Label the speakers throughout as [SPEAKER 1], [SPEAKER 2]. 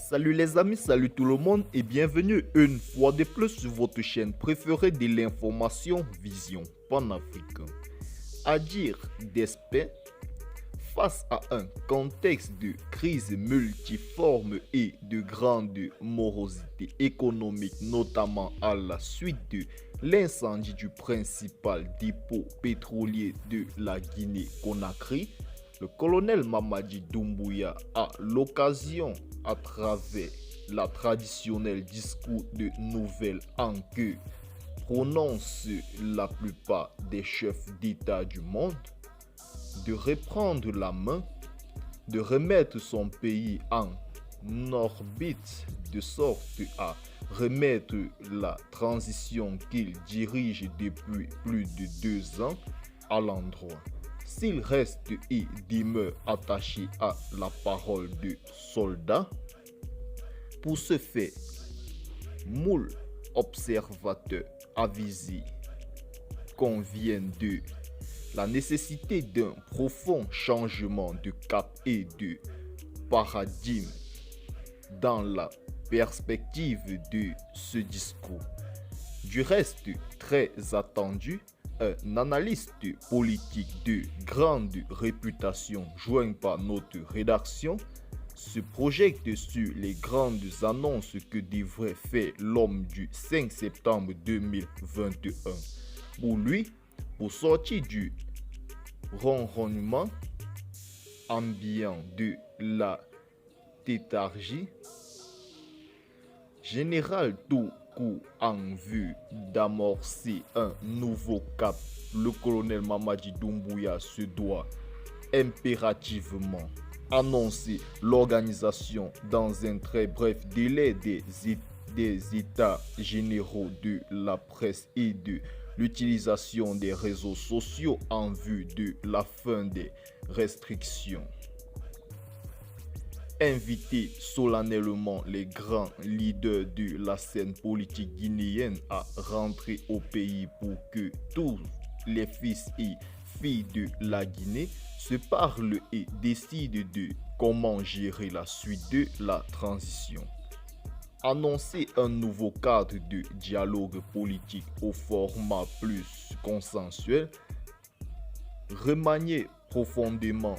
[SPEAKER 1] Salut les amis, salut tout le monde et bienvenue une fois de plus sur votre chaîne préférée de l'information Vision panafricaine. À dire d'aspect, face à un contexte de crise multiforme et de grande morosité économique, notamment à la suite de l'incendie du principal dépôt pétrolier de la Guinée-Conakry, le colonel Mamadi Doumbouya a l'occasion, à travers la traditionnel discours de Nouvel An que prononcent la plupart des chefs d'État du monde, de reprendre la main, de remettre son pays en orbite de sorte à remettre la transition qu'il dirige depuis plus de 2 ans à l'endroit. S'il reste et demeure attaché à la parole de soldat, pour ce fait, moult observateurs avisés conviennent de la nécessité d'un profond changement de cap et de paradigme dans la perspective de ce discours. Du reste, très attendu, un analyste politique de grande réputation joint par notre rédaction se projette sur les grandes annonces que devrait faire l'homme du 5 septembre 2021. Pour lui, pour sortir du ronronnement ambiant de la tétargie générale tout coup en vue d'amorcer un nouveau cap, le colonel Mamadi Doumbouya se doit impérativement annoncer l'organisation dans un très bref délai des états généraux de la presse et de l'utilisation des réseaux sociaux en vue de la fin des restrictions. Inviter solennellement les grands leaders de la scène politique guinéenne à rentrer au pays pour que tous les fils et filles de la Guinée se parlent et décident de comment gérer la suite de la transition. Annoncer un nouveau cadre de dialogue politique au format plus consensuel, remanier profondément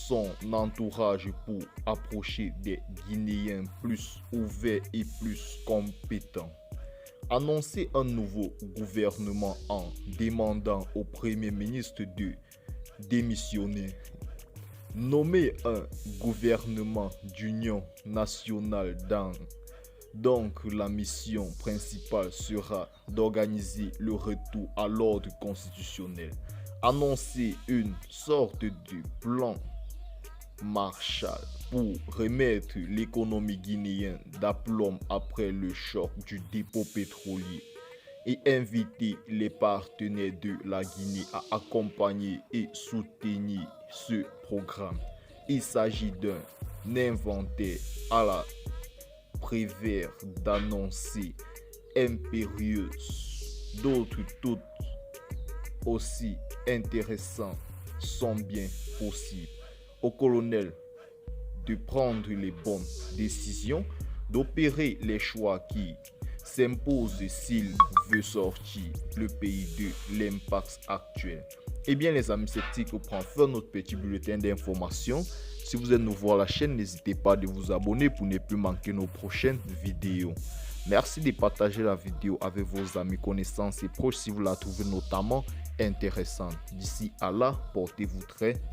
[SPEAKER 1] son entourage pour approcher des Guinéens plus ouverts et plus compétents. Annoncer un nouveau gouvernement en demandant au Premier ministre de démissionner. Nommer un gouvernement d'union nationale donc la mission principale sera d'organiser le retour à l'ordre constitutionnel. Annoncer une sorte de plan Marshall pour remettre l'économie guinéenne d'aplomb après le choc du dépôt pétrolier et inviter les partenaires de la Guinée à accompagner et soutenir ce programme. Il s'agit d'un inventaire à la prévère d'annoncer impérieuse. D'autres toutes aussi intéressants sont bien possibles. Au colonel de prendre les bonnes décisions, d'opérer les choix qui s'imposent s'il veut sortir le pays de l'impasse actuel. Eh bien les amis, c'est ici qu'on prend fin notre petit bulletin d'information. Si vous êtes nouveau à la chaîne, n'hésitez pas de vous abonner pour ne plus manquer nos prochaines vidéos. Merci de partager la vidéo avec vos amis, connaissances et proches si vous la trouvez notamment intéressante. D'ici à là, portez-vous très